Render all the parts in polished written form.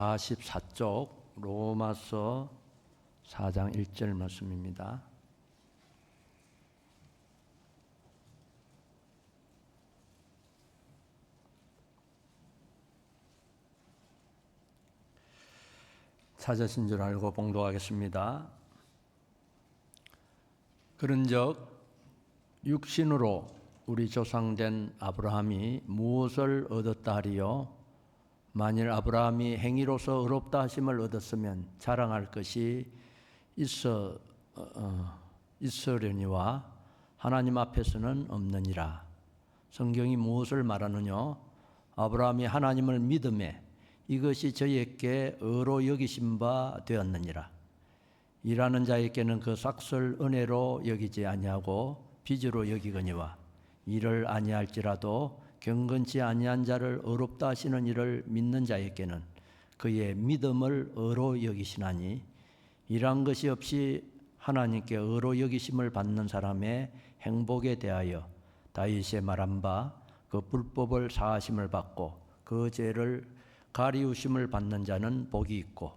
44쪽 로마서 4장 1절 말씀입니다. 찾으신 줄 알고 봉독하겠습니다. 그런즉 육신으로 우리 조상된 아브라함이 무엇을 얻었다 하리요? 만일 아브라함이 행위로서 의롭다 하심을 얻었으면 자랑할 것이 있으려니와 하나님 앞에서는 없느니라. 성경이 무엇을 말하느냐? 아브라함이 하나님을 믿음에 이것이 저에게 의로 여기신 바 되었느니라. 일하는 자에게는 그 삭설 은혜로 여기지 아니하고 빚으로 여기거니와 이를 아니할지라도 경건치 아니한 자를 의롭다 하시는 이를 믿는 자에게는 그의 믿음을 의로 여기시나니 일한 것이 없이 하나님께 의로 여기심을 받는 사람의 행복에 대하여 다윗의 말한 바 그 불법을 사하심을 받고 그 죄를 가리우심을 받는 자는 복이 있고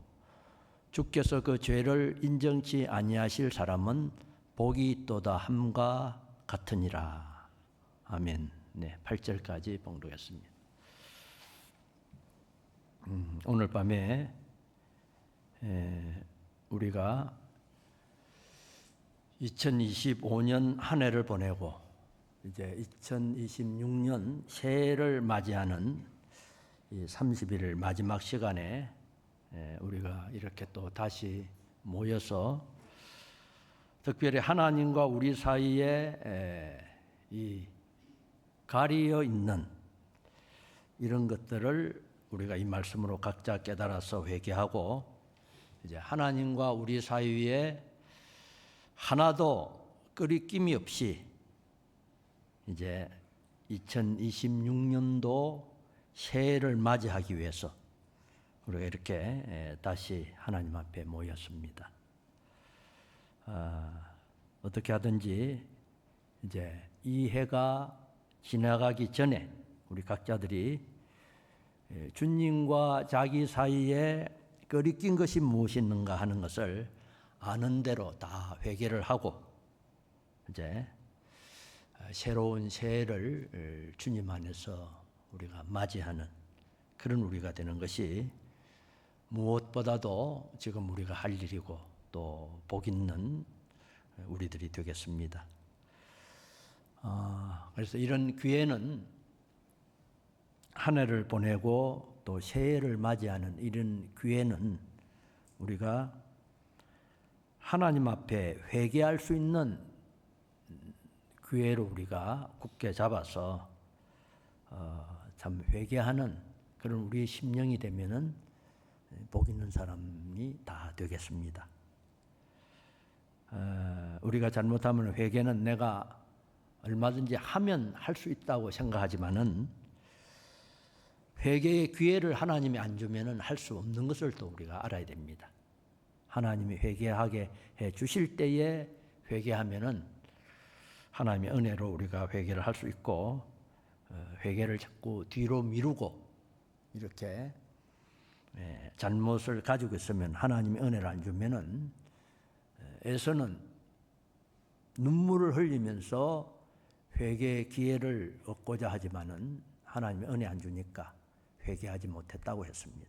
주께서 그 죄를 인정치 아니하실 사람은 복이 있도다 함과 같으니라. 아멘. 네, 8절까지 봉독했습니다. 오늘 밤에 우리가 2025년 한 해를 보내고 이제 2026년 새해를 맞이하는 이 30일 마지막 시간에 우리가 이렇게 또 다시 모여서 특별히 하나님과 우리 사이에 이 가리어 있는 이런 것들을 우리가 이 말씀으로 각자 깨달아서 회개하고 이제 하나님과 우리 사이에 하나도 끄리낌이 없이 이제 2026년도 새해를 맞이하기 위해서 우리가 이렇게 다시 하나님 앞에 모였습니다. 어떻게 하든지 이제 이 해가 지나가기 전에 우리 각자들이 주님과 자기 사이에 끄리낀 것이 무엇이 있는가 하는 것을 아는 대로 다 회개를 하고 이제 새로운 새해를 주님 안에서 우리가 맞이하는 그런 우리가 되는 것이 무엇보다도 지금 우리가 할 일이고 또 복 있는 우리들이 되겠습니다. 그래서 이런 기회는 한 해를 보내고 또 새해를 맞이하는 이런 기회는 우리가 하나님 앞에 회개할 수 있는 기회로 우리가 굳게 잡아서 참 회개하는 그런 우리의 심령이 되면은 복 있는 사람이 다 되겠습니다. 우리가 잘못하면 회개는 내가 얼마든지 하면 할 수 있다고 생각하지만은 회개의 기회를 하나님이 안 주면은 할 수 없는 것을 또 우리가 알아야 됩니다. 하나님이 회개하게 해 주실 때에 회개하면은 하나님의 은혜로 우리가 회개를 할 수 있고 회개를 자꾸 뒤로 미루고 이렇게 잘못을 가지고 있으면 하나님의 은혜를 안 주면은 에서는 눈물을 흘리면서 회개의 기회를 얻고자 하지만은 하나님의 은혜 안 주니까 회개하지 못했다고 했습니다.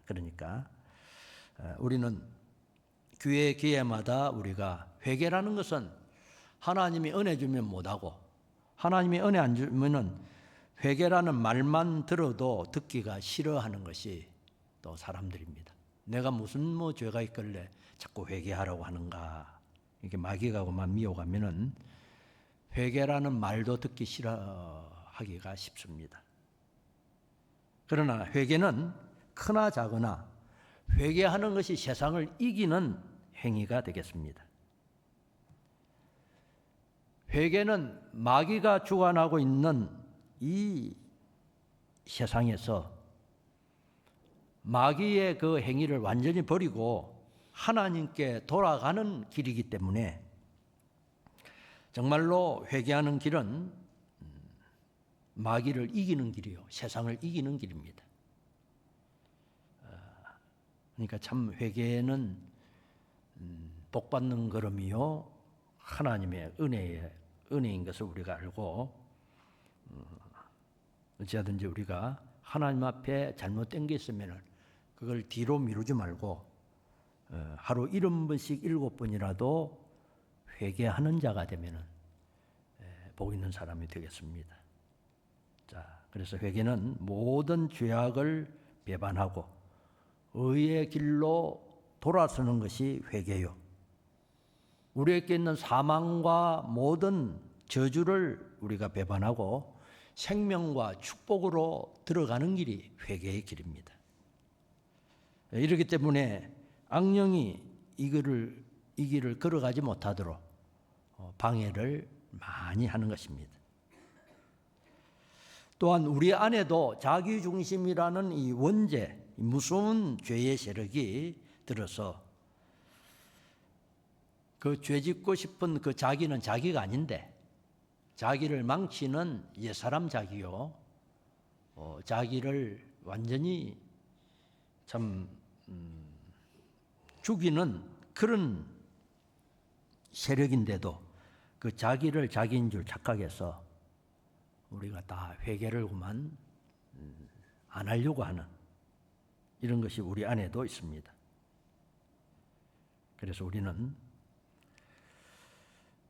그러니까 우리는 기회마다 우리가 회개라는 것은 하나님이 은혜 주면 못하고 하나님이 은혜 안 주면은 회개라는 말만 들어도 듣기가 싫어하는 것이 또 사람들입니다. 내가 무슨 죄가 있길래 자꾸 회개하라고 하는가 이렇게 마귀가고만 미혹하면은 회개라는 말도 듣기 싫어하기가 쉽습니다. 그러나 회개는 크나 작으나 회개하는 것이 세상을 이기는 행위가 되겠습니다. 회개는 마귀가 주관하고 있는 이 세상에서 마귀의 그 행위를 완전히 버리고 하나님께 돌아가는 길이기 때문에 정말로 회개하는 길은 마귀를 이기는 길이요, 세상을 이기는 길입니다. 그러니까 참 회개는 복 받는 걸음이요 하나님의 은혜인 것을 우리가 알고 어찌하든지 우리가 하나님 앞에 잘못된 게 있으면 그걸 뒤로 미루지 말고 하루 70번씩 7번이라도 회개하는 자가 되면 복 있는 사람이 되겠습니다. 자, 그래서 회개는 모든 죄악을 배반하고 의의 길로 돌아서는 것이 회개요. 우리에게 있는 사망과 모든 저주를 우리가 배반하고 생명과 축복으로 들어가는 길이 회개의 길입니다. 이렇기 때문에 악령이 이 길을 걸어가지 못하도록 방해를 많이 하는 것입니다. 또한 우리 안에도 자기중심이라는 이 원죄, 무서운 죄의 세력이 들어서 그 죄짓고 싶은 그 자기는 자기가 아닌데 자기를 망치는 옛사람 자기요, 자기를 완전히 참 죽이는 그런 세력인데도 그 자기를 자기인 줄 착각해서 우리가 다 회개를 그만 안 하려고 하는 이런 것이 우리 안에도 있습니다. 그래서 우리는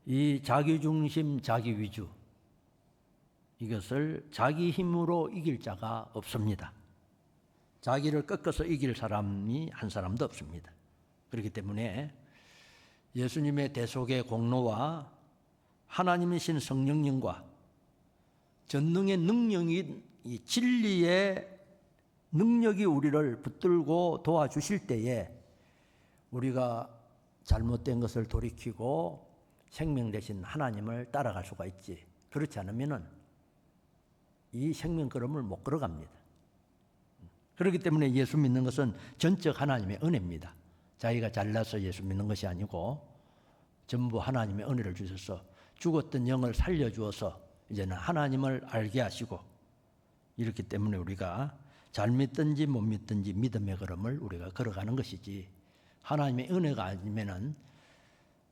이 자기중심, 자기위주 이것을 자기 힘으로 이길 자가 없습니다. 자기를 꺾어서 이길 사람이 한 사람도 없습니다. 그렇기 때문에 예수님의 대속의 공로와 하나님이신 성령님과 전능의 능력인 이 진리의 능력이 우리를 붙들고 도와주실 때에 우리가 잘못된 것을 돌이키고 생명 대신 하나님을 따라갈 수가 있지. 그렇지 않으면 이 생명 걸음을 못 걸어갑니다. 그렇기 때문에 예수 믿는 것은 전적 하나님의 은혜입니다. 자기가 잘나서 예수 믿는 것이 아니고 전부 하나님의 은혜를 주셔서 죽었던 영을 살려주어서 이제는 하나님을 알게 하시고 이렇기 때문에 우리가 잘 믿든지 못 믿든지 믿음의 걸음을 우리가 걸어가는 것이지 하나님의 은혜가 아니면은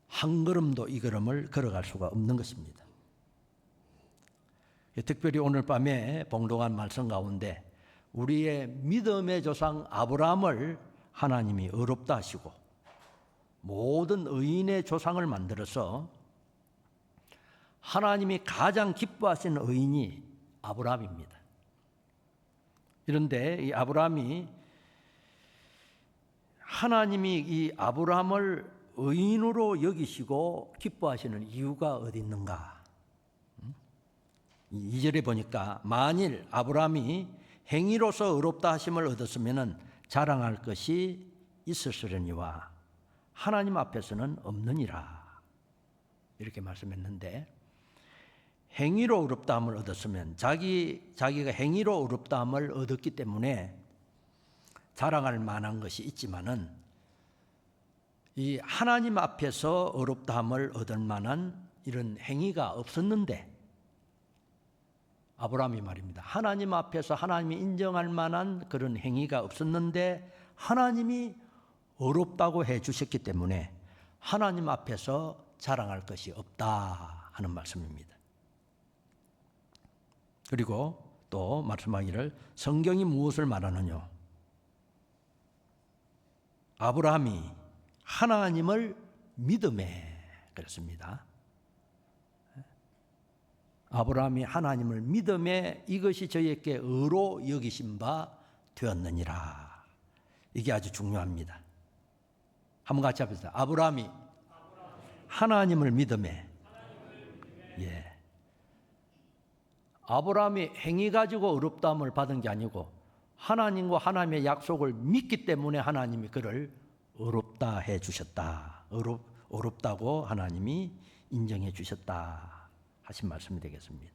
한 걸음도 이 걸음을 걸어갈 수가 없는 것입니다. 특별히 오늘 밤에 봉독한 말씀 가운데 우리의 믿음의 조상 아브라함을 하나님이 의롭다 하시고 모든 의인의 조상을 만들어서 하나님이 가장 기뻐하시는 의인이 아브라함입니다. 그런데 이 아브라함이 하나님이 이 아브라함을 의인으로 여기시고 기뻐하시는 이유가 어디 있는가? 2절에 보니까 만일 아브라함이 행위로서 의롭다 하심을 얻었으면 자랑할 것이 있었으려니와 하나님 앞에서는 없느니라 이렇게 말씀했는데 행위로 의롭다함을 얻었으면 자기가 행위로 의롭다함을 얻었기 때문에 자랑할 만한 것이 있지만은 이 하나님 앞에서 의롭다함을 얻을 만한 이런 행위가 없었는데 아브라함이 말입니다. 하나님 앞에서 하나님이 인정할 만한 그런 행위가 없었는데 하나님이 의롭다고 해 주셨기 때문에 하나님 앞에서 자랑할 것이 없다 하는 말씀입니다. 그리고 또 말씀하기를 성경이 무엇을 말하느냐? 아브라함이 하나님을 믿음에 그랬습니다. 아브라함이 하나님을 믿음에 이것이 저에게 의로 여기신 바 되었느니라. 이게 아주 중요합니다. 한번 같이 합시다. 아브라함이 하나님을 믿음에. 예. 아브라함이 행위 가지고 의롭다함을 받은 게 아니고 하나님과 하나님의 약속을 믿기 때문에 하나님이 그를 의롭다 해 주셨다. 의롭다고 하나님이 인정해 주셨다 하신 말씀이 되겠습니다.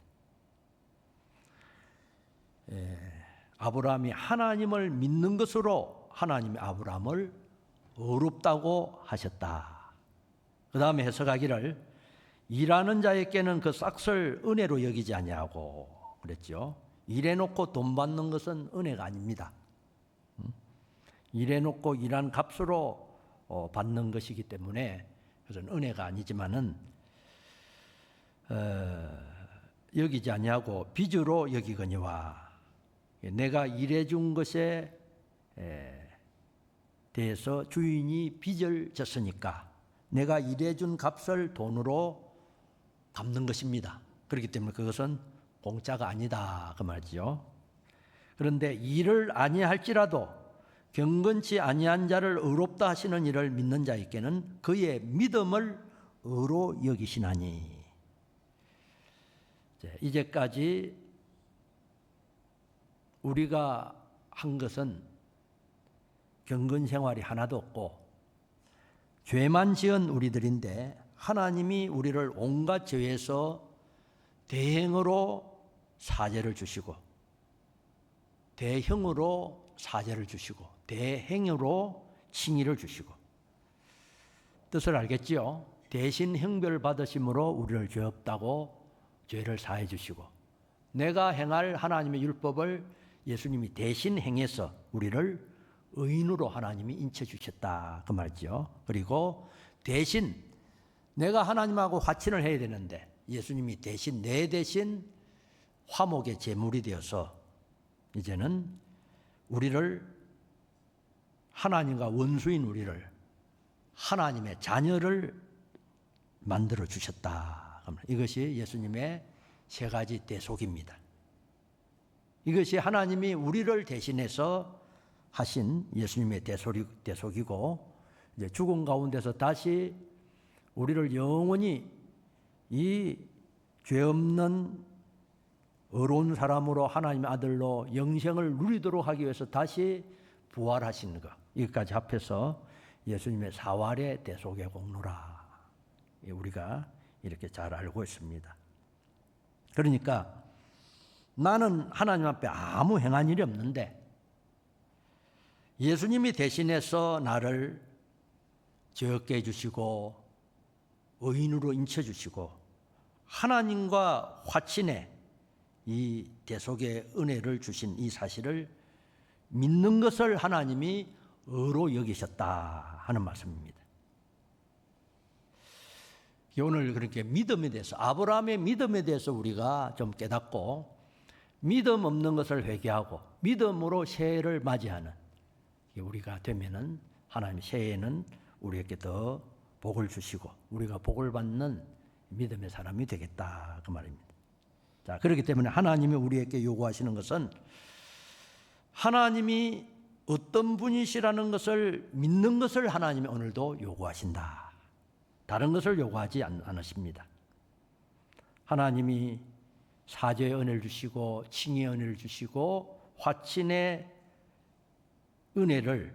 아브라함이 하나님을 믿는 것으로 하나님이 아브라함을 의롭다고 하셨다. 그 다음에 해석하기를 일하는 자에게는 그 싹을 은혜로 여기지 아니하고 그랬죠. 일해놓고 돈 받는 것은 은혜가 아닙니다. 일해놓고 일한 값으로 받는 것이기 때문에 그것은 은혜가 아니지만은 여기지 아니하고 빚으로 여기거니와 내가 일해준 것에 대해서 주인이 빚을 졌으니까 내가 일해준 값을 돈으로 갚는 것입니다. 그렇기 때문에 그것은 공짜가 아니다 그 말이죠. 그런데 일을 아니할지라도 경건치 아니한 자를 의롭다 하시는 이를 믿는 자에게는 그의 믿음을 의로 여기시나니. 이제까지 우리가 한 것은 경건 생활이 하나도 없고 죄만 지은 우리들인데 하나님이 우리를 온갖 죄에서 대행으로 사죄를 주시고 대형으로 사죄를 주시고 대행으로 칭의를 주시고 뜻을 알겠지요? 대신 형벌 받으심으로 우리를 죄 없다고 죄를 사해 주시고 내가 행할 하나님의 율법을 예수님이 대신 행해서 우리를 의인으로 하나님이 인쳐 주셨다 그 말이죠. 그리고 대신 내가 하나님하고 화친을 해야 되는데 예수님이 대신 내 대신 화목의 제물이 되어서 이제는 우리를 하나님과 원수인 우리를 하나님의 자녀를 만들어 주셨다. 이것이 예수님의 세 가지 대속입니다. 이것이 하나님이 우리를 대신해서 하신 예수님의 대속이고 이제 죽음 가운데서 다시 우리를 영원히 이 죄 없는 의로운 사람으로 하나님의 아들로 영생을 누리도록 하기 위해서 다시 부활하신 것 이것까지 합해서 예수님의 사활의 대속의 공로라 우리가 이렇게 잘 알고 있습니다. 그러니까 나는 하나님 앞에 아무 행한 일이 없는데 예수님이 대신해서 나를 죄 없게 해주시고 의인으로 인쳐주시고 하나님과 화친의 이 대속의 은혜를 주신 이 사실을 믿는 것을 하나님이 의로 여기셨다 하는 말씀입니다. 오늘 그렇게 믿음에 대해서 아브라함의 믿음에 대해서 우리가 좀 깨닫고 믿음 없는 것을 회개하고 믿음으로 새해를 맞이하는 우리가 되면은 하나님 새해에는 우리에게 더 복을 주시고 우리가 복을 받는 믿음의 사람이 되겠다 그 말입니다. 자, 그렇기 때문에 하나님이 우리에게 요구하시는 것은 하나님이 어떤 분이시라는 것을 믿는 것을 하나님이 오늘도 요구하신다. 다른 것을 요구하지 않으십니다. 하나님이 사죄의 은혜를 주시고 칭의의 은혜를 주시고 화친의 은혜를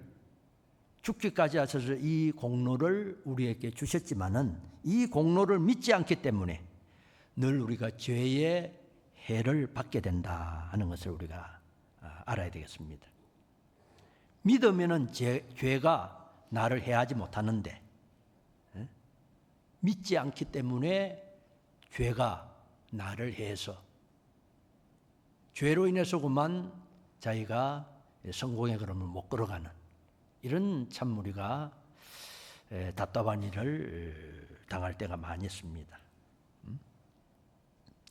죽기까지 하셔서 이 공로를 우리에게 주셨지만은 이 공로를 믿지 않기 때문에 늘 우리가 죄의 해를 받게 된다 하는 것을 우리가 알아야 되겠습니다. 믿으면은 죄가 나를 해하지 못하는데 믿지 않기 때문에 죄가 나를 해서 죄로 인해서 그만 자기가 성공의 걸음을 못 걸어가는 이런 참 우리가 답답한 일을 당할 때가 많이 있습니다.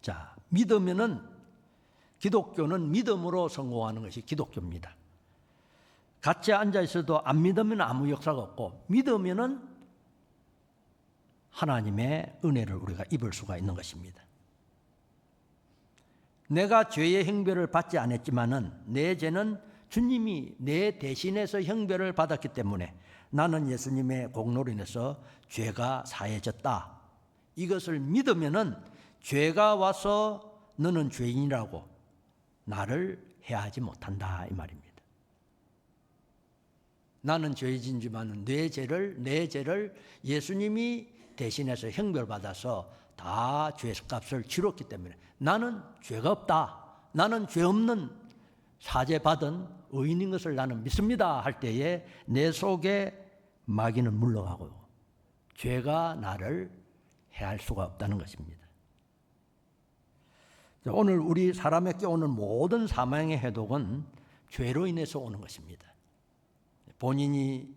자, 믿으면은 기독교는 믿음으로 성공하는 것이 기독교입니다. 같이 앉아 있어도 안 믿으면 아무 역사가 없고 믿으면은 하나님의 은혜를 우리가 입을 수가 있는 것입니다. 내가 죄의 형벌을 받지 않았지만은 내 죄는 주님이 내 대신해서 형벌을 받았기 때문에 나는 예수님의 공로로 인해서 죄가 사해졌다. 이것을 믿으면은 죄가 와서 너는 죄인이라고 나를 해하지 못한다 이 말입니다. 나는 죄진지만 내 죄를 예수님이 대신해서 형벌받아서 다 죄값을 치렀기 때문에 나는 죄가 없다. 나는 죄 없는 사죄받은 의인인 것을 나는 믿습니다 할 때에 내 속에 마귀는 물러가고 죄가 나를 해할 수가 없다는 것입니다. 오늘 우리 사람에게 오는 모든 사망의 해독은 죄로 인해서 오는 것입니다. 본인이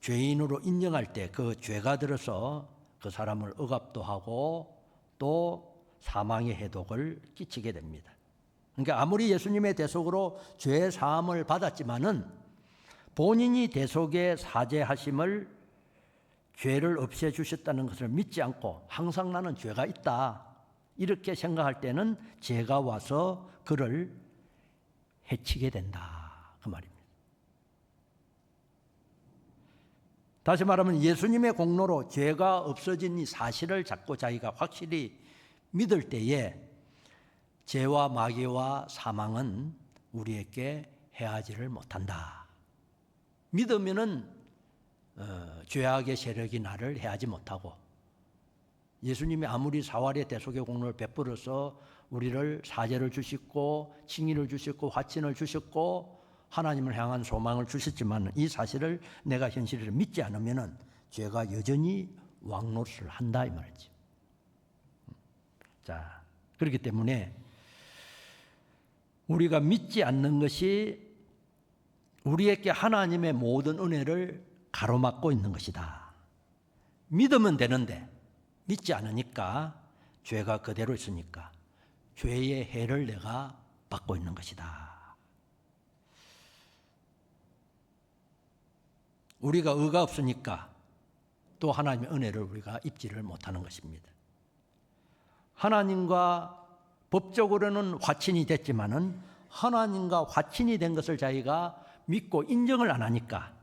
죄인으로 인정할 때 그 죄가 들어서 그 사람을 억압도 하고 또 사망의 해독을 끼치게 됩니다. 그러니까 아무리 예수님의 대속으로 죄 사함을 받았지만은 본인이 대속의 사죄하심을 죄를 없애주셨다는 것을 믿지 않고 항상 나는 죄가 있다 이렇게 생각할 때는 죄가 와서 그를 해치게 된다 그 말입니다. 다시 말하면 예수님의 공로로 죄가 없어진 이 사실을 자꾸 자기가 확실히 믿을 때에 죄와 마귀와 사망은 우리에게 해하지를 못한다. 믿으면은 죄악의 세력이 나를 해하지 못하고 예수님이 아무리 사활의 대속의 공로를 베풀어서 우리를 사죄를 주셨고 칭의를 주셨고 화친을 주셨고 하나님을 향한 소망을 주셨지만 이 사실을 내가 현실을 믿지 않으면은 죄가 여전히 왕노릇을 한다 이 말이지. 자, 그렇기 때문에 우리가 믿지 않는 것이 우리에게 하나님의 모든 은혜를 가로막고 있는 것이다. 믿으면 되는데 믿지 않으니까 죄가 그대로 있으니까 죄의 해를 내가 받고 있는 것이다. 우리가 의가 없으니까 또 하나님의 은혜를 우리가 입지를 못하는 것입니다. 하나님과 법적으로는 화친이 됐지만은 하나님과 화친이 된 것을 자기가 믿고 인정을 안 하니까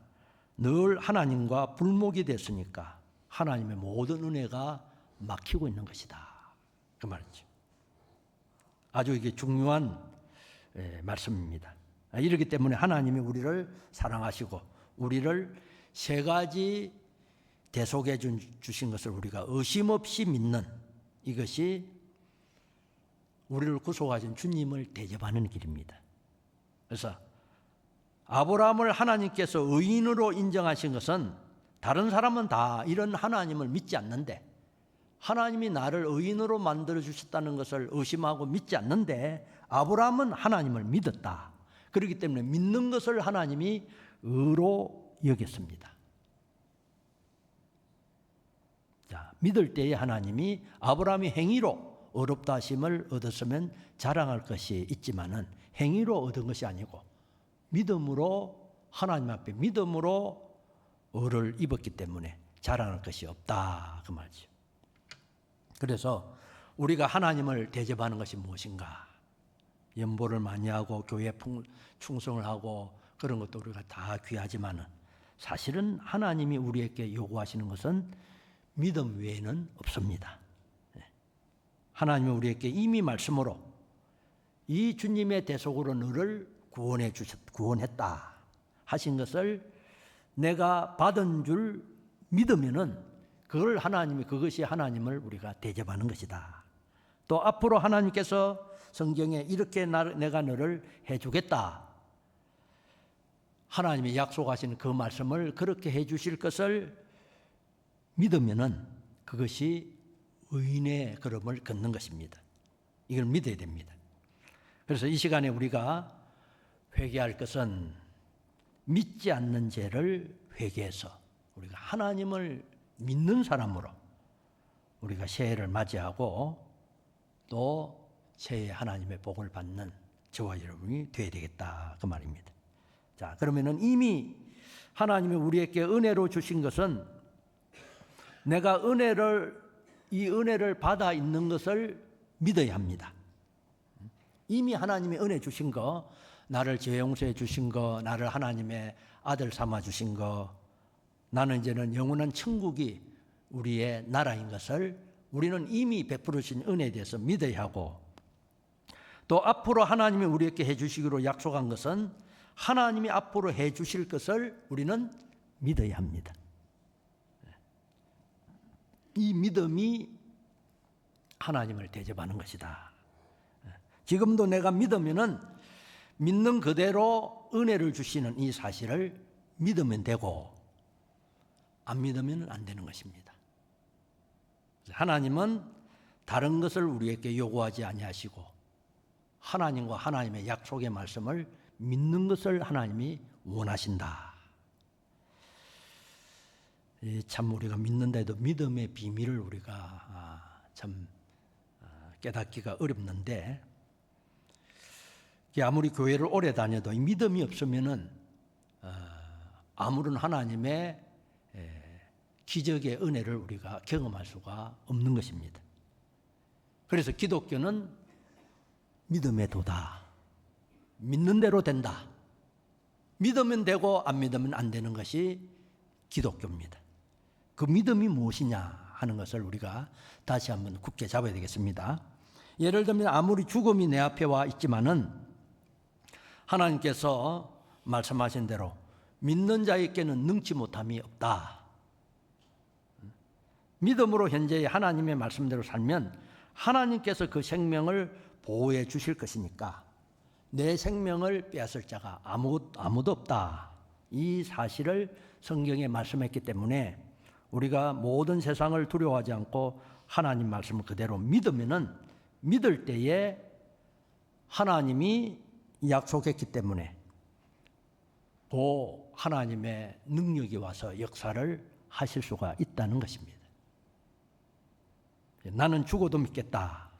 늘 하나님과 불목이 됐으니까 하나님의 모든 은혜가 막히고 있는 것이다. 그 말이죠. 아주 이게 중요한 말씀입니다. 이렇기 때문에 하나님이 우리를 사랑하시고 우리를 세 가지 대속해 주신 것을 우리가 의심 없이 믿는 이것이 우리를 구속하신 주님을 대접하는 길입니다. 그래서 아브라함을 하나님께서 의인으로 인정하신 것은 다른 사람은 다 이런 하나님을 믿지 않는데 하나님이 나를 의인으로 만들어 주셨다는 것을 의심하고 믿지 않는데 아브라함은 하나님을 믿었다. 그렇기 때문에 믿는 것을 하나님이 의로 여겼습니다. 자, 믿을 때에 하나님이 아브라함이 행위로 의롭다 하심을 얻었으면 자랑할 것이 있지만은 행위로 얻은 것이 아니고 믿음으로 하나님 앞에 믿음으로 의를 입었기 때문에 자랑할 것이 없다 그 말이죠. 그래서 우리가 하나님을 대접하는 것이 무엇인가? 연보를 많이 하고 교회 충성을 하고 그런 것도 우리가 다 귀하지만은 사실은 하나님이 우리에게 요구하시는 것은 믿음 외에는 없습니다. 하나님은 우리에게 이미 말씀으로 이 주님의 대속으로 너를 구원했다 하신 것을 내가 받은 줄 믿으면은 그것이 하나님을 우리가 대접하는 것이다. 또 앞으로 하나님께서 성경에 이렇게 내가 너를 해주겠다. 하나님이 약속하신 그 말씀을 그렇게 해주실 것을 믿으면은 그것이 의인의 걸음을 걷는 것입니다. 이걸 믿어야 됩니다. 그래서 이 시간에 우리가 회개할 것은 믿지 않는 죄를 회개해서 우리가 하나님을 믿는 사람으로 우리가 새해를 맞이하고 또 새해 하나님의 복을 받는 저와 여러분이 되어야 되겠다 그 말입니다. 자, 그러면은 이미 하나님이 우리에게 은혜로 주신 것은 내가 이 은혜를 받아 있는 것을 믿어야 합니다. 이미 하나님이 은혜 주신 거, 나를 죄 용서해 주신 거, 나를 하나님의 아들 삼아 주신 거, 나는 이제는 영원한 천국이 우리의 나라인 것을 우리는 이미 베풀어 주신 은혜에 대해서 믿어야 하고 또 앞으로 하나님이 우리에게 해 주시기로 약속한 것은 하나님이 앞으로 해 주실 것을 우리는 믿어야 합니다. 이 믿음이 하나님을 대접하는 것이다. 지금도 내가 믿으면은 믿는 그대로 은혜를 주시는 이 사실을 믿으면 되고 안 믿으면 안 되는 것입니다. 하나님은 다른 것을 우리에게 요구하지 아니하시고 하나님과 하나님의 약속의 말씀을 믿는 것을 하나님이 원하신다. 참 우리가 믿는데도 믿음의 비밀을 우리가 참 깨닫기가 어렵는데, 아무리 교회를 오래 다녀도 이 믿음이 없으면은 아무런 하나님의 기적의 은혜를 우리가 경험할 수가 없는 것입니다. 그래서 기독교는 믿음의 도다. 믿는 대로 된다. 믿으면 되고 안 믿으면 안 되는 것이 기독교입니다. 그 믿음이 무엇이냐 하는 것을 우리가 다시 한번 굳게 잡아야 되겠습니다. 예를 들면 아무리 죽음이 내 앞에 와 있지만은 하나님께서 말씀하신 대로 믿는 자에게는 능치 못함이 없다. 믿음으로 현재 하나님의 말씀대로 살면 하나님께서 그 생명을 보호해 주실 것이니까 내 생명을 빼앗을 자가 아무도 없다. 이 사실을 성경에 말씀했기 때문에 우리가 모든 세상을 두려워하지 않고 하나님 말씀을 그대로 믿으면은 믿을 때에 하나님이 약속했기 때문에 그 하나님의 능력이 와서 역사를 하실 수가 있다는 것입니다. 나는 죽어도 믿겠다.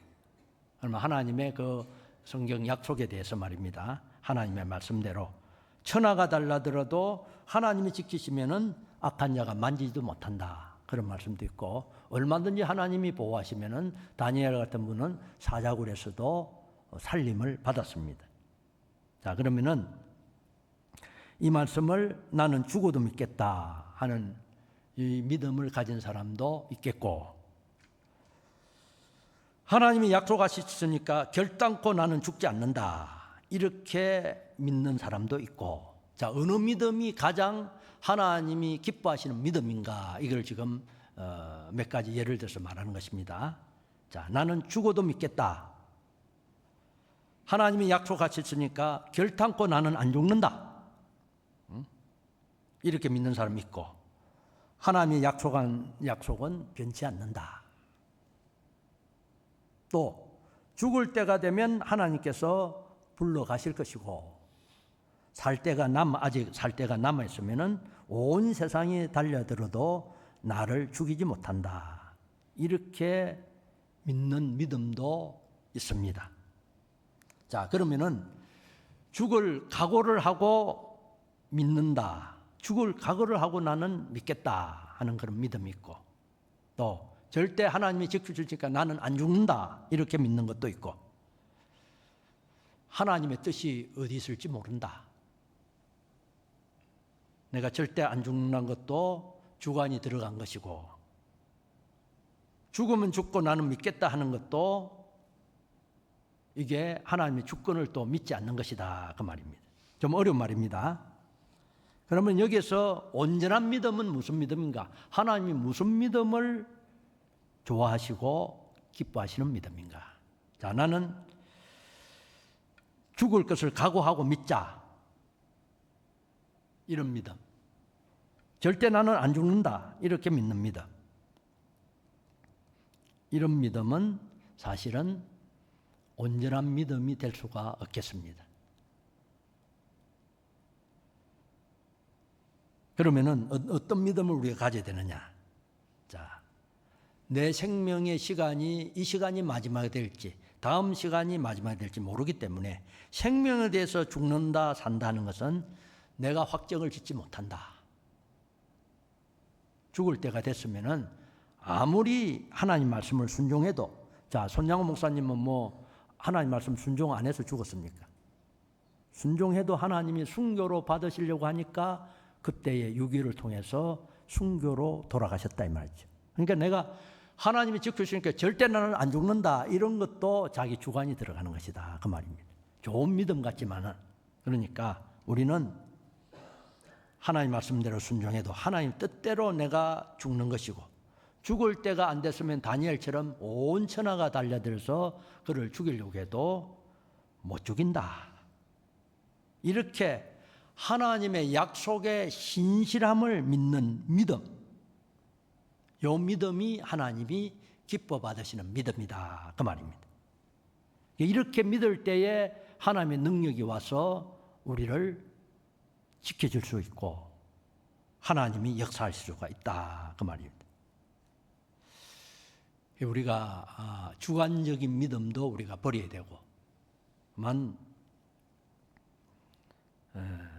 그러면 하나님의 그 성경 약속에 대해서 말입니다. 하나님의 말씀대로 천하가 달라들어도 하나님이 지키시면은 악한 자가 만지지도 못한다. 그런 말씀도 있고, 얼마든지 하나님이 보호하시면은 다니엘 같은 분은 사자굴에서도 살림을 받았습니다. 자, 그러면은 이 말씀을 나는 죽어도 믿겠다 하는 이 믿음을 가진 사람도 있겠고, 하나님이 약속하셨으니까 결단코 나는 죽지 않는다 이렇게 믿는 사람도 있고, 자, 어느 믿음이 가장 하나님이 기뻐하시는 믿음인가, 이걸 지금 몇 가지 예를 들어서 말하는 것입니다. 자, 나는 죽어도 믿겠다. 하나님이 약속하셨으니까 결단코 나는 안 죽는다. 이렇게 믿는 사람이 있고, 하나님이 약속한 약속은 변치 않는다. 또 죽을 때가 되면 하나님께서 불러가실 것이고, 아직 살 때가 남아 있으면은 온 세상이 달려들어도 나를 죽이지 못한다. 이렇게 믿는 믿음도 있습니다. 자, 그러면은 죽을 각오를 하고 믿는다. 죽을 각오를 하고 나는 믿겠다 하는 그런 믿음이 있고, 또 절대 하나님이 지켜주니까 나는 안 죽는다 이렇게 믿는 것도 있고, 하나님의 뜻이 어디 있을지 모른다. 내가 절대 안 죽는 것도 주관이 들어간 것이고, 죽으면 죽고 나는 믿겠다 하는 것도 이게 하나님의 주권을 또 믿지 않는 것이다 그 말입니다. 좀 어려운 말입니다. 그러면 여기서 온전한 믿음은 무슨 믿음인가? 하나님이 무슨 믿음을 좋아하시고 기뻐하시는 믿음인가? 자, 나는 죽을 것을 각오하고 믿자. 이런 믿음. 절대 나는 안 죽는다. 이렇게 믿는 믿음. 이런 믿음은 사실은 온전한 믿음이 될 수가 없겠습니다. 그러면은 어떤 믿음을 우리가 가져야 되느냐? 자, 내 생명의 시간이 이 시간이 마지막이 될지 다음 시간이 마지막이 될지 모르기 때문에 생명에 대해서 죽는다 산다는 것은 내가 확정을 짓지 못한다. 죽을 때가 됐으면은 아무리 하나님 말씀을 순종해도, 자, 손양호 목사님은 뭐 하나님 말씀 순종 안 해서 죽었습니까? 순종해도 하나님이 순교로 받으시려고 하니까 그때의 유기를 통해서 순교로 돌아가셨다 이 말이죠. 그러니까 내가 하나님이 지켜주시니까 절대 나는 안 죽는다 이런 것도 자기 주관이 들어가는 것이다 그 말입니다. 좋은 믿음 같지만은, 그러니까 우리는 하나님 말씀대로 순종해도 하나님 뜻대로 내가 죽는 것이고, 죽을 때가 안 됐으면 다니엘처럼 온 천하가 달려들어서 그를 죽이려고 해도 못 죽인다. 이렇게 하나님의 약속의 신실함을 믿는 믿음, 이 믿음이 하나님이 기뻐 받으시는 믿음이다 그 말입니다. 이렇게 믿을 때에 하나님의 능력이 와서 우리를 지켜줄 수 있고, 하나님이 역사하실 수가 있다 그 말입니다. 우리가 주관적인 믿음도 우리가 버려야 되고만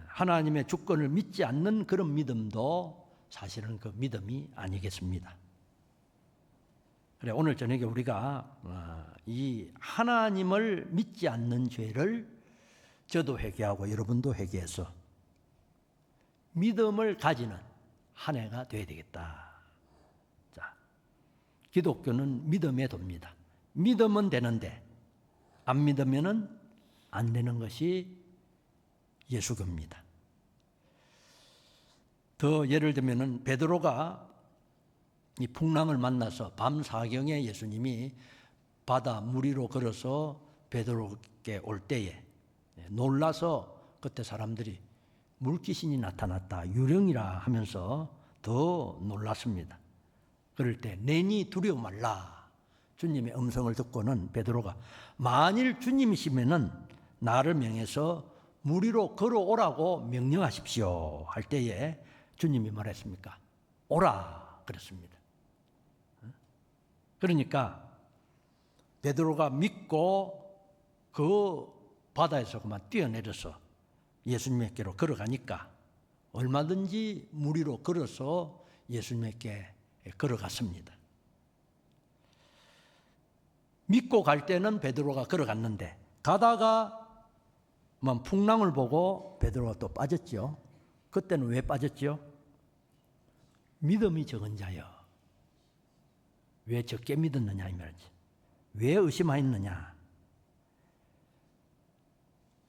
하나님의 주권을 믿지 않는 그런 믿음도 사실은 그 믿음이 아니겠습니다. 그래 오늘 저녁에 우리가 이 하나님을 믿지 않는 죄를 저도 회개하고 여러분도 회개해서 믿음을 가지는 한 해가 되어야 되겠다. 자, 기독교는 믿음의 도입니다. 믿으면 되는데 안 믿으면은 안 되는 것이 예수교입니다. 더 예를 들면은 베드로가 이 풍랑을 만나서 밤 사경에 예수님이 바다 물 위로 걸어서 베드로께 올 때에 놀라서 그때 사람들이 물귀신이 나타났다 유령이라 하면서 더 놀랐습니다. 그럴 때 내니 두려워 말라 주님의 음성을 듣고는 베드로가 만일 주님이시면은 나를 명해서 물 위로 걸어오라고 명령하십시오 할 때에 주님이 말했습니까? 오라 그랬습니다. 그러니까 베드로가 믿고 그 바다에서 그만 뛰어내려서 예수님께로 걸어가니까 얼마든지 물 위로 걸어서 예수님께 걸어갔습니다. 믿고 갈 때는 베드로가 걸어갔는데 가다가 풍랑을 보고 베드로가 또 빠졌죠. 그때는 왜 빠졌죠? 믿음이 적은 자여 왜 적게 믿었느냐 이 말이지. 왜 의심하였느냐.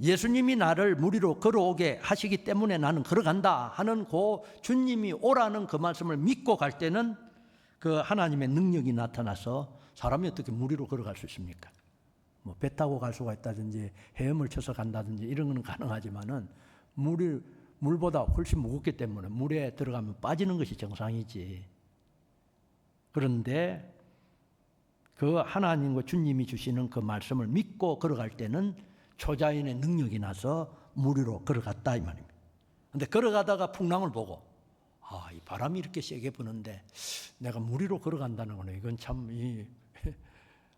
예수님이 나를 물 위로 걸어오게 하시기 때문에 나는 걸어간다 하는 그 주님이 오라는 그 말씀을 믿고 갈 때는 그 하나님의 능력이 나타나서 사람이 어떻게 물 위로 걸어갈 수 있습니까? 뭐 배 타고 갈 수가 있다든지 헤엄을 쳐서 간다든지 이런 건 가능하지만은 물보다 훨씬 무겁기 때문에 물에 들어가면 빠지는 것이 정상이지. 그런데 그 하나님과 주님이 주시는 그 말씀을 믿고 걸어갈 때는 초자연의 능력이 나서 물 위로 걸어갔다 이 말입니다. 그런데 걸어가다가 풍랑을 보고 이 바람이 이렇게 세게 부는데 내가 물 위로 걸어간다는 거는 이건 참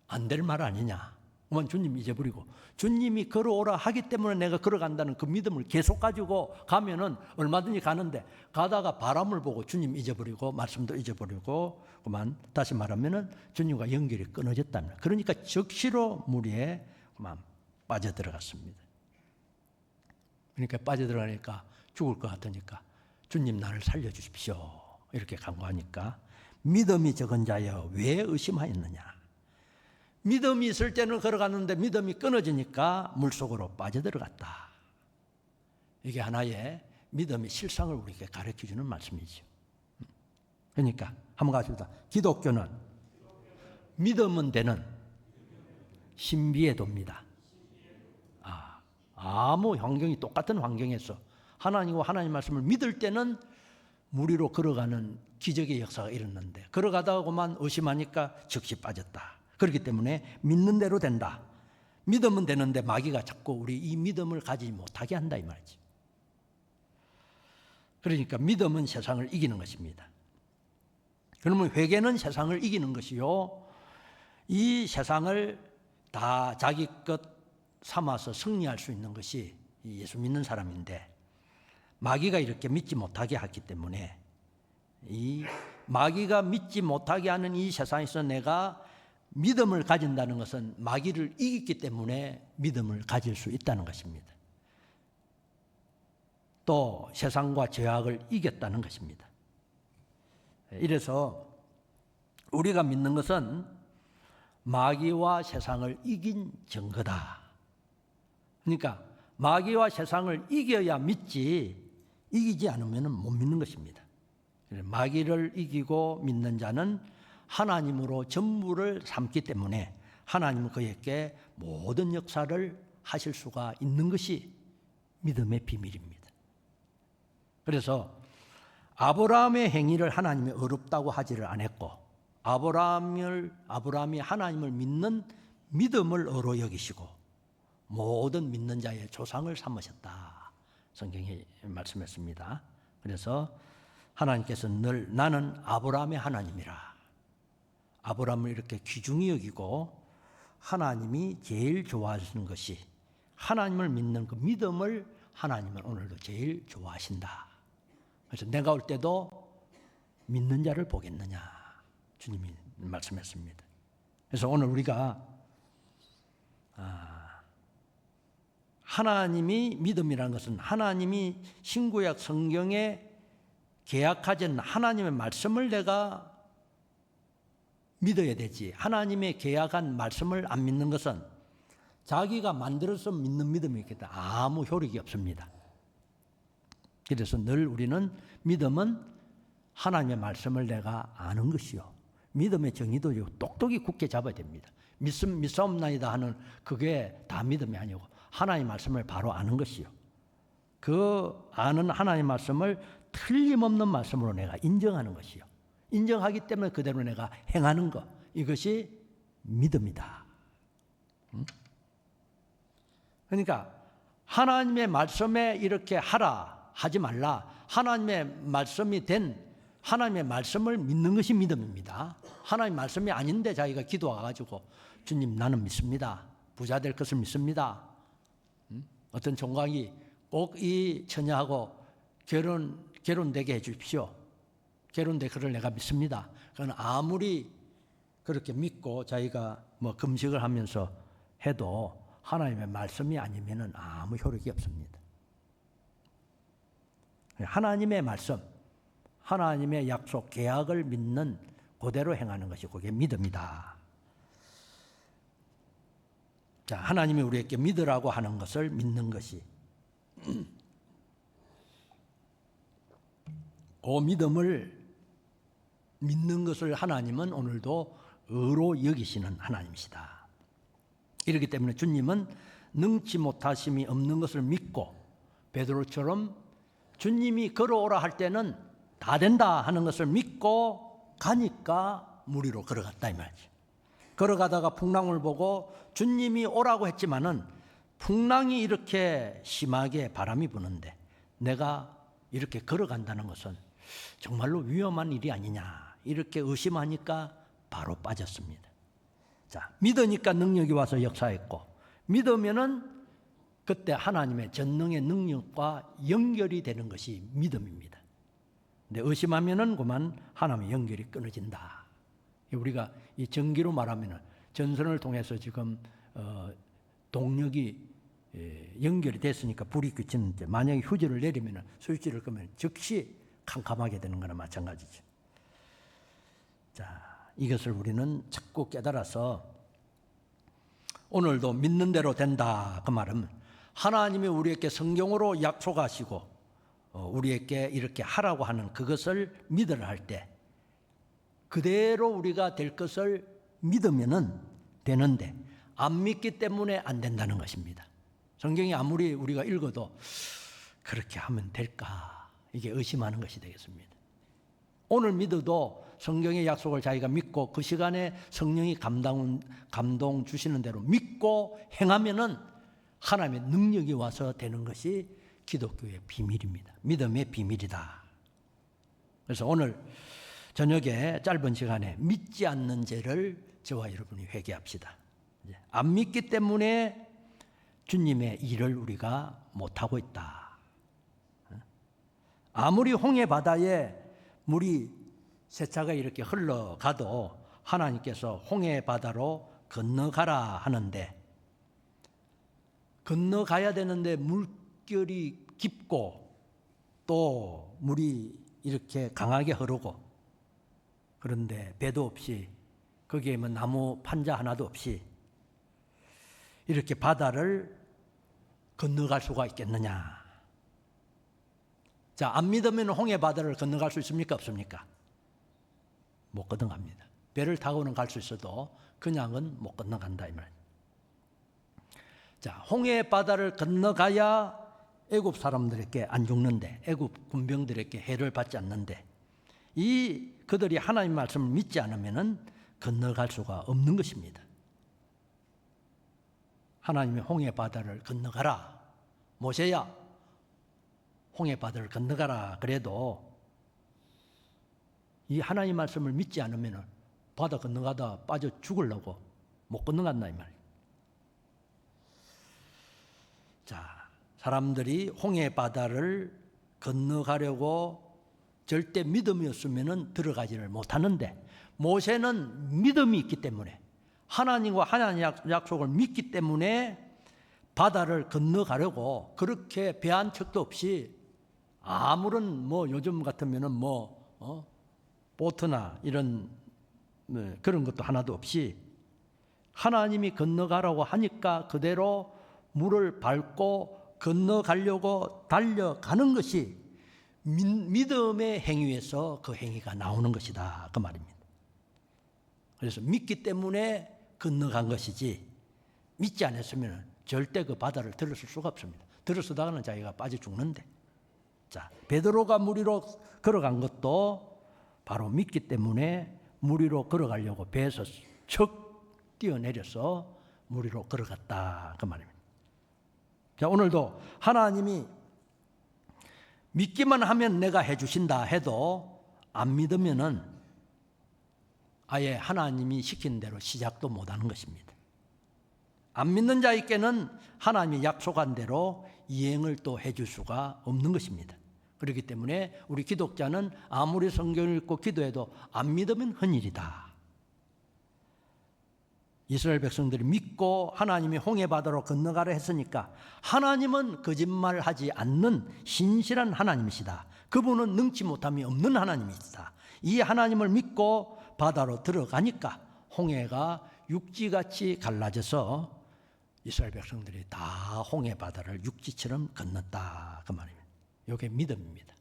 안 될 말 아니냐. 그만 주님 잊어버리고 주님이 걸어오라 하기 때문에 내가 걸어간다는 그 믿음을 계속 가지고 가면은 얼마든지 가는데 가다가 바람을 보고 주님 잊어버리고 말씀도 잊어버리고 그만 다시 말하면은 주님과 연결이 끊어졌답니다. 그러니까 적시로 물 위에 그만 빠져들어갔습니다. 그러니까 빠져들어가니까 죽을 것 같으니까 주님 나를 살려주십시오 이렇게 간구하니까 믿음이 적은 자여 왜 의심하였느냐. 믿음이 있을 때는 걸어갔는데 믿음이 끊어지니까 물속으로 빠져들어갔다. 이게 하나의 믿음의 실상을 우리에게 가르쳐주는 말씀이죠. 그러니까 한번 가십시다. 기독교는 믿으면 되는 신비의 도입니다. 아무 환경이 똑같은 환경에서 하나님과 하나님 말씀을 믿을 때는 물 위로 걸어가는 기적의 역사가 일어났는데 걸어가다가만 의심하니까 즉시 빠졌다. 그렇기 때문에 믿는 대로 된다. 믿으면 되는데 마귀가 자꾸 우리 이 믿음을 가지지 못하게 한다 이 말이지. 그러니까 믿음은 세상을 이기는 것입니다. 그러면 회개는 세상을 이기는 것이요. 이 세상을 다 자기 것 삼아서 승리할 수 있는 것이 예수 믿는 사람인데 마귀가 이렇게 믿지 못하게 하기 때문에 이 마귀가 믿지 못하게 하는 이 세상에서 내가 믿음을 가진다는 것은 마귀를 이겼기 때문에 믿음을 가질 수 있다는 것입니다. 또 세상과 죄악을 이겼다는 것입니다. 이래서 우리가 믿는 것은 마귀와 세상을 이긴 증거다. 그러니까 마귀와 세상을 이겨야 믿지 이기지 않으면 못 믿는 것입니다. 마귀를 이기고 믿는 자는 하나님으로 전부를 삼기 때문에 하나님은 그에게 모든 역사를 하실 수가 있는 것이 믿음의 비밀입니다. 그래서 아브라함의 행위를 하나님이 어렵다고 하지를 않았고 아브라함이 하나님을 믿는 믿음을 어로 여기시고 모든 믿는 자의 조상을 삼으셨다. 성경이 말씀했습니다. 그래서 하나님께서 늘 나는 아브라함의 하나님이라. 아브라함을 이렇게 귀중히 여기고 하나님이 제일 좋아하시는 것이 하나님을 믿는 그 믿음을 하나님은 오늘도 제일 좋아하신다. 그래서 내가 올 때도 믿는 자를 보겠느냐 주님이 말씀했습니다. 그래서 오늘 우리가 하나님이 믿음이라는 것은 하나님이 신구약 성경에 계약하지 않는 하나님의 말씀을 내가 믿어야 되지. 하나님의 계약한 말씀을 안 믿는 것은 자기가 만들어서 믿는 믿음이겠다. 아무 효력이 없습니다. 그래서 늘 우리는 믿음은 하나님의 말씀을 내가 아는 것이요. 믿음의 정의도 똑똑히 굳게 잡아야 됩니다. 믿사옵나이다 하는 그게 다 믿음이 아니고 하나님의 말씀을 바로 아는 것이요. 그 아는 하나님의 말씀을 틀림없는 말씀으로 내가 인정하는 것이요. 인정하기 때문에 그대로 내가 행하는 것, 이것이 믿음이다. 그러니까 하나님의 말씀에 이렇게 하라, 하지 말라. 하나님의 말씀이 된 하나님의 말씀을 믿는 것이 믿음입니다. 하나님의 말씀이 아닌데 자기가 기도와가지고 주님 나는 믿습니다. 부자 될 것을 믿습니다. 어떤 총각이 꼭 이 처녀하고 결혼되게 해 주십시오. 결혼되 그를 내가 믿습니다. 그건 아무리 그렇게 믿고 자기가 뭐 금식을 하면서 해도 하나님의 말씀이 아니면은 아무 효력이 없습니다. 하나님의 말씀, 하나님의 약속, 계약을 믿는 그대로 행하는 것이 그게 믿음이다. 자, 하나님이 우리에게 믿으라고 하는 것을 믿는 것이 그 믿음을 믿는 것을 하나님은 오늘도 의로 여기시는 하나님이시다. 이렇기 때문에 주님은 능치 못하심이 없는 것을 믿고 베드로처럼 주님이 걸어오라 할 때는 다 된다 하는 것을 믿고 가니까 물 위로 걸어갔다 이 말이죠. 걸어가다가 풍랑을 보고 주님이 오라고 했지만은 풍랑이 이렇게 심하게 바람이 부는데 내가 이렇게 걸어간다는 것은 정말로 위험한 일이 아니냐 이렇게 의심하니까 바로 빠졌습니다. 자, 믿으니까 능력이 와서 역사했고 믿으면은 그때 하나님의 전능의 능력과 연결이 되는 것이 믿음입니다. 근데 의심하면은 그만 하나님의 연결이 끊어진다. 우리가 이 전기로 말하면은 전선을 통해서 지금 동력이 연결이 됐으니까 불이 끄치는데 만약에 휴지를 내리면은 스위치를 끄면 즉시 캄캄하게 되는 거나 마찬가지죠. 자, 이것을 우리는 자꾸 깨달아서 오늘도 믿는 대로 된다 그 말은 하나님이 우리에게 성경으로 약속하시고 우리에게 이렇게 하라고 하는 그것을 믿으라 할 때 그대로 우리가 될 것을 믿으면은 되는데 안 믿기 때문에 안 된다는 것입니다. 성경이 아무리 우리가 읽어도 그렇게 하면 될까 이게 의심하는 것이 되겠습니다. 오늘 믿어도 성경의 약속을 자기가 믿고 그 시간에 성령이 감동 주시는 대로 믿고 행하면은 하나님의 능력이 와서 되는 것이 기독교의 비밀입니다. 믿음의 비밀이다. 그래서 오늘 저녁에 짧은 시간에 믿지 않는 죄를 저와 여러분이 회개합시다. 안 믿기 때문에 주님의 일을 우리가 못하고 있다. 아무리 홍해 바다에 물이 세차가 이렇게 흘러가도 하나님께서 홍해 바다로 건너가라 하는데 건너가야 되는데 물결이 깊고 또 물이 이렇게 강하게 흐르고 그런데 배도 없이 거기에 뭐 나무 판자 하나도 없이 이렇게 바다를 건너갈 수가 있겠느냐. 자, 안 믿으면 홍해 바다를 건너갈 수 있습니까? 없습니까? 못 건너갑니다. 배를 타고는 갈 수 있어도 그냥은 못 건너간다 이 말이에요. 자, 홍해 바다를 건너가야 애굽 사람들에게 안 죽는데 애굽 군병들에게 해를 받지 않는데 이 그들이 하나님 말씀을 믿지 않으면은 건너갈 수가 없는 것입니다. 하나님이 홍해 바다를 건너가라. 모세야 홍해 바다를 건너가라 그래도 이 하나님 말씀을 믿지 않으면 바다 건너가다 빠져 죽으려고 못 건너간다 이 말이에요. 자, 사람들이 홍해 바다를 건너가려고 절대 믿음이 없으면 들어가지를 못하는데, 모세는 믿음이 있기 때문에, 하나님과 하나님 약속을 믿기 때문에 바다를 건너가려고 그렇게 배 한 척도 없이, 아무런 요즘 같으면은 보트나 이런 그런 것도 하나도 없이 하나님이 건너가라고 하니까 그대로 물을 밟고 건너가려고 달려가는 것이 믿음의 행위에서 그 행위가 나오는 것이다 그 말입니다. 그래서 믿기 때문에 건너간 것이지, 믿지 않았으면 절대 그 바다를 들었을 수가 없습니다. 들었다가는 자기가 빠져 죽는데. 자, 베드로가 물 위로 걸어간 것도 바로 믿기 때문에 물 위로 걸어가려고 배에서 척 뛰어내려서 물 위로 걸어갔다 그 말입니다. 자, 오늘도 하나님이 믿기만 하면 내가 해주신다 해도 안 믿으면은 아예 하나님이 시킨 대로 시작도 못하는 것입니다. 안 믿는 자에게는 하나님이 약속한 대로 이행을 또 해줄 수가 없는 것입니다. 그렇기 때문에 우리 기독자는 아무리 성경을 읽고 기도해도 안 믿으면 헛일이다. 이스라엘 백성들이 믿고 하나님이 홍해 바다로 건너가라 했으니까 하나님은 거짓말하지 않는 신실한 하나님이시다. 그분은 능치 못함이 없는 하나님이시다. 이 하나님을 믿고 바다로 들어가니까 홍해가 육지같이 갈라져서 이스라엘 백성들이 다 홍해 바다를 육지처럼 건넜다 그 말입니다. 이게 믿음입니다.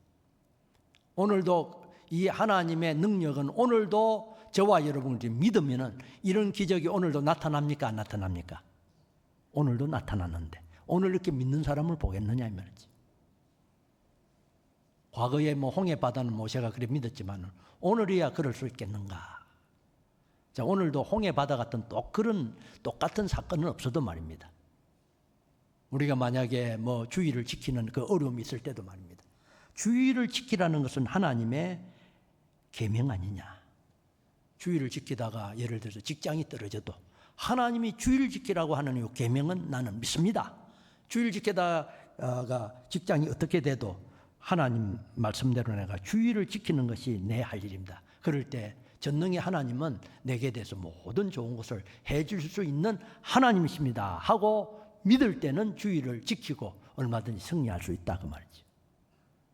오늘도 이 하나님의 능력은 오늘도 저와 여러분이 믿으면 이런 기적이 오늘도 나타납니까? 안 나타납니까? 오늘도 나타났는데 오늘 이렇게 믿는 사람을 보겠느냐 이 말이지. 과거에 홍해 바다는 모세가 그래 믿었지만 오늘이야 그럴 수 있겠는가? 자, 오늘도 홍해 바다 같은 똑같은 사건은 없어도 말입니다. 우리가 만약에 주의를 지키는 그 어려움이 있을 때도 말입니다. 주의를 지키라는 것은 하나님의 계명 아니냐. 주의를 지키다가 예를 들어서 직장이 떨어져도 하나님이 주의를 지키라고 하는 이 계명은 나는 믿습니다. 주의를 지키다가 직장이 어떻게 돼도 하나님 말씀대로 내가 주의를 지키는 것이 내 할 일입니다. 그럴 때 전능의 하나님은 내게 대해서 모든 좋은 것을 해줄 수 있는 하나님이십니다 하고 믿을 때는 주의를 지키고 얼마든지 승리할 수 있다 그 말이죠.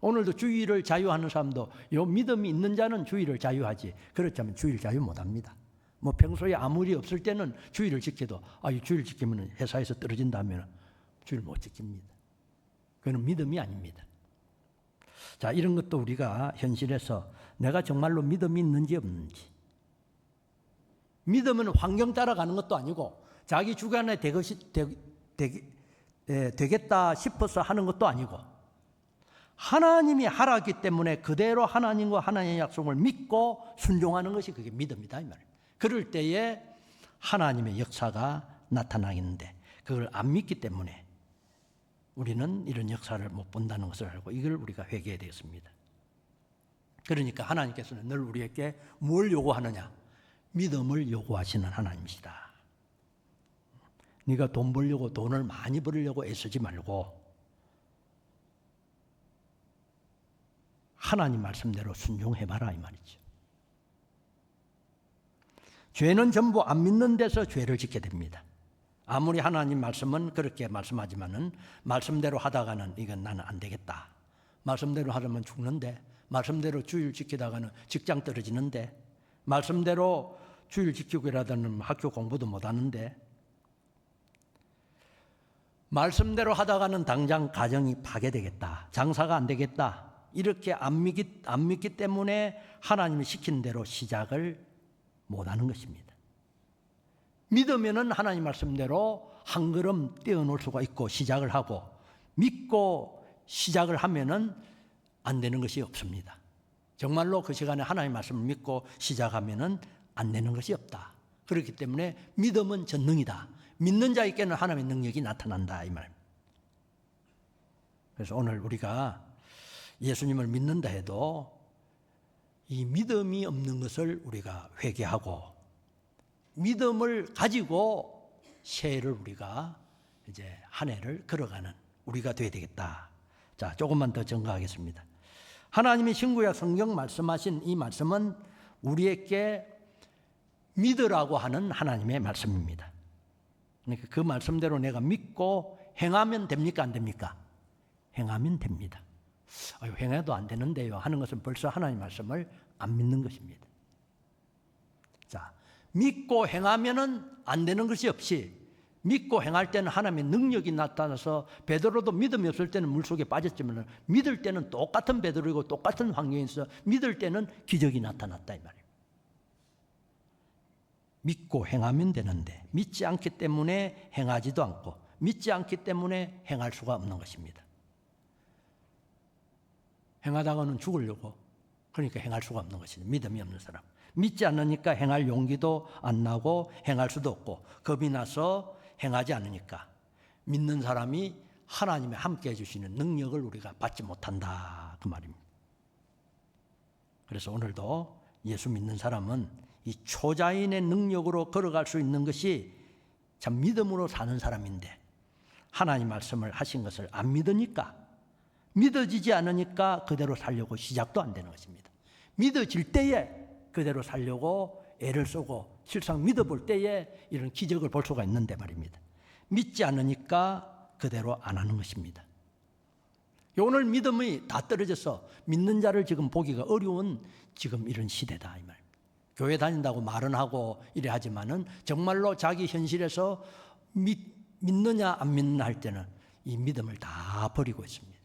오늘도 주의를 자유하는 사람도 요 믿음이 있는 자는 주의를 자유하지, 그렇지 않으면 주의를 자유 못합니다. 평소에 아무리 없을 때는 주의를 지켜도 이 주의를 지키면 회사에서 떨어진다면 주의를 못 지킵니다. 그건 믿음이 아닙니다. 자, 이런 것도 우리가 현실에서 내가 정말로 믿음이 있는지 없는지, 믿음은 환경 따라가는 것도 아니고 자기 주관에 되겠다 싶어서 하는 것도 아니고 하나님이 하라기 때문에 그대로 하나님과 하나님의 약속을 믿고 순종하는 것이 그게 믿음이다 이 말입니다. 그럴 때에 하나님의 역사가 나타나겠는데 그걸 안 믿기 때문에 우리는 이런 역사를 못 본다는 것을 알고 이걸 우리가 회개해야 되겠습니다. 그러니까 하나님께서는 늘 우리에게 뭘 요구하느냐? 믿음을 요구하시는 하나님이시다. 네가 돈 벌려고 돈을 많이 벌려고 애쓰지 말고 하나님 말씀대로 순종해봐라 이 말이죠. 죄는 전부 안 믿는 데서 죄를 짓게 됩니다. 아무리 하나님 말씀은 그렇게 말씀하지만은 말씀대로 하다가는 이건 나는 안 되겠다. 말씀대로 하려면 죽는데, 말씀대로 주일 지키다가는 직장 떨어지는데, 말씀대로 주일 지키고 일하다는 학교 공부도 못하는데, 말씀대로 하다가는 당장 가정이 파괴되겠다. 장사가 안 되겠다. 이렇게 안 믿기 때문에 하나님이 시킨 대로 시작을 못하는 것입니다. 믿으면은 하나님 말씀대로 한 걸음 떼어놓을 수가 있고 시작을 하고, 믿고 시작을 하면은 안 되는 것이 없습니다. 정말로 그 시간에 하나님 말씀을 믿고 시작하면은 안 되는 것이 없다. 그렇기 때문에 믿음은 전능이다. 믿는 자에게는 하나님의 능력이 나타난다 이 말. 그래서 오늘 우리가 예수님을 믿는다 해도 이 믿음이 없는 것을 우리가 회개하고 믿음을 가지고 새해를 우리가 이제 한 해를 걸어가는 우리가 되어야 되겠다. 자, 조금만 더 증거하겠습니다. 하나님이 신구약 성경 말씀하신 이 말씀은 우리에게 믿으라고 하는 하나님의 말씀입니다. 그러니까 그 말씀대로 내가 믿고 행하면 됩니까? 안 됩니까? 행하면 됩니다. 행해도 안 되는데요 하는 것은 벌써 하나님의 말씀을 안 믿는 것입니다. 자, 믿고 행하면은 안 되는 것이 없이 믿고 행할 때는 하나님의 능력이 나타나서 베드로도 믿음이 없을 때는 물속에 빠졌지만 믿을 때는 똑같은 베드로이고 똑같은 환경에서 믿을 때는 기적이 나타났다 이 말이에요. 믿고 행하면 되는데 믿지 않기 때문에 행하지도 않고 믿지 않기 때문에 행할 수가 없는 것입니다. 행하다가는 죽으려고 그러니까 행할 수가 없는 것이죠. 믿음이 없는 사람. 믿지 않으니까 행할 용기도 안 나고 행할 수도 없고 겁이 나서 행하지 않으니까 믿는 사람이 하나님의 함께 해주시는 능력을 우리가 받지 못한다 그 말입니다. 그래서 오늘도 예수 믿는 사람은 이 초자인의 능력으로 걸어갈 수 있는 것이 참 믿음으로 사는 사람인데 하나님 말씀을 하신 것을 안 믿으니까 믿어지지 않으니까 그대로 살려고 시작도 안 되는 것입니다. 믿어질 때에 그대로 살려고 애를 쓰고 실상 믿어볼 때에 이런 기적을 볼 수가 있는데 말입니다. 믿지 않으니까 그대로 안 하는 것입니다. 오늘 믿음이 다 떨어져서 믿는 자를 지금 보기가 어려운 지금 이런 시대다 이 말. 교회 다닌다고 말은 하고 이래 하지만은 정말로 자기 현실에서 믿느냐 안 믿느냐 할 때는 이 믿음을 다 버리고 있습니다.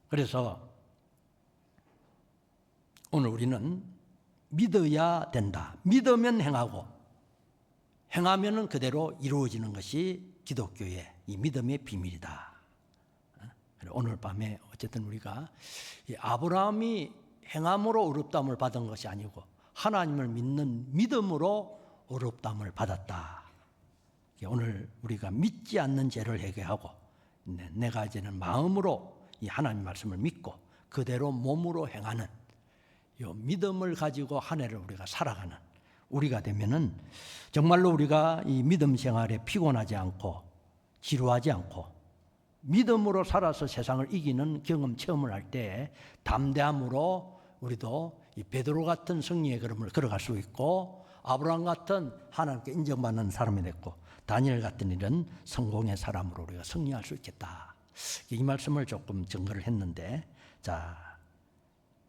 그래서 오늘 우리는 믿어야 된다. 믿으면 행하고 행하면은 그대로 이루어지는 것이 기독교의 이 믿음의 비밀이다. 오늘 밤에 어쨌든 우리가 이 아브라함이 행함으로 의롭다함을 받은 것이 아니고 하나님을 믿는 믿음으로 의롭다함을 받았다. 오늘 우리가 믿지 않는 죄를 회개하고 내가 이제는 마음으로 이 하나님 말씀을 믿고 그대로 몸으로 행하는 이 믿음을 가지고 한 해를 우리가 살아가는 우리가 되면은 정말로 우리가 이 믿음 생활에 피곤하지 않고 지루하지 않고 믿음으로 살아서 세상을 이기는 경험 체험을 할 때 담대함으로 우리도 이 베드로 같은 승리의 걸음을 걸어갈 수 있고 아브라함 같은 하나님께 인정받는 사람이 됐고 다니엘 같은 이런 성공의 사람으로 우리가 승리할 수 있겠다. 이 말씀을 조금 증거를 했는데 자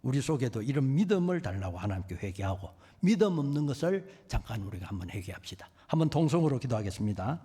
우리 속에도 이런 믿음을 달라고 하나님께 회개하고 믿음 없는 것을 잠깐 우리가 한번 회개합시다. 한번 동성으로 기도하겠습니다.